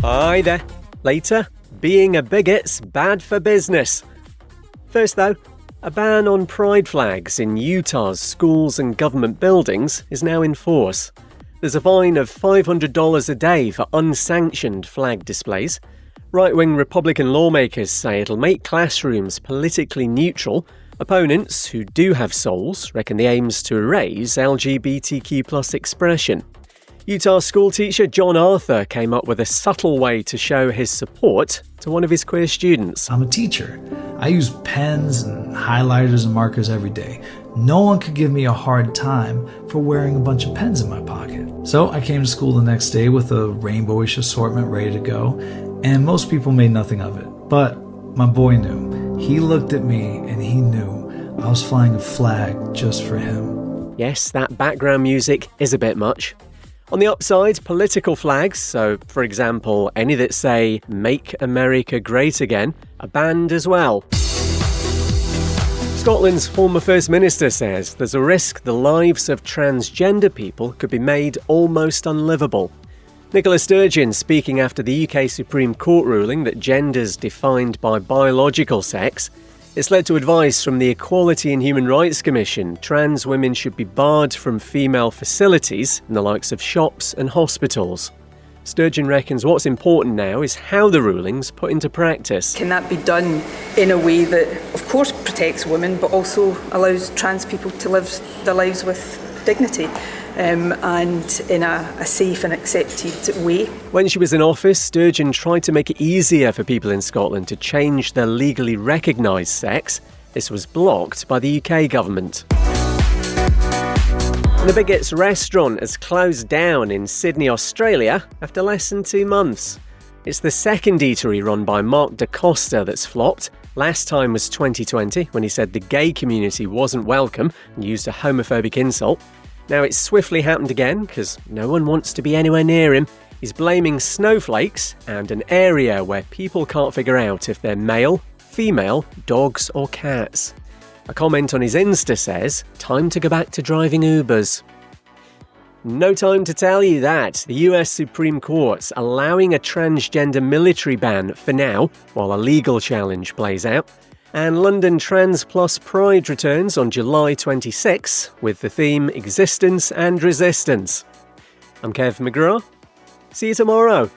Hi there. Later, being a bigot's bad for business. First though, a ban on pride flags in Utah's schools and government buildings is now in force. There's a fine of $500 a day for unsanctioned flag displays. Right-wing Republican lawmakers say it'll make classrooms politically neutral. Opponents, who do have souls, reckon the aim's to erase LGBTQ+ expression. Utah schoolteacher John Arthur came up with a subtle way to show his support to one of his queer students. I'm a teacher. I use pens and highlighters and markers every day. No one could give me a hard time for wearing a bunch of pens in my pocket. So I came to school the next day with a rainbowish assortment ready to go, and most people made nothing of it. But my boy knew. He looked at me and he knew I was flying a flag just for him. Yes, that background music is a bit much. On the upside, political flags, so for example, any that say "Make America Great Again," are banned as well. Scotland's former First Minister says there's a risk the lives of transgender people could be made almost unlivable. Nicola Sturgeon speaking after the UK Supreme Court ruling that gender's defined by biological sex. It's led to advice from the Equality and Human Rights Commission. Trans women should be barred from female facilities in the likes of shops and hospitals. Sturgeon reckons what's important now is how the ruling's put into practice. Can that be done in a way that, of course, protects women, but also allows trans people to live their lives with dignity and in a safe and accepted way? When she was in office, Sturgeon tried to make it easier for people in Scotland to change their legally recognised sex. This was blocked by the UK government. The Bigot's restaurant has closed down in Sydney, Australia, after less than 2 months. It's the second eatery run by Mark DaCosta that's flopped. Last time was 2020, when he said the gay community wasn't welcome and used a homophobic insult. Now it's swiftly happened again, because no one wants to be anywhere near him. He's blaming snowflakes and an area where people can't figure out if they're male, female, dogs or cats. A comment on his Insta says, "Time to go back to driving Ubers." No time to tell you that. The US Supreme Court's allowing a transgender military ban for now, while a legal challenge plays out. And London Trans Plus Pride returns on July 26 with the theme Existence and Resistance. I'm Kev McGraw. See you tomorrow.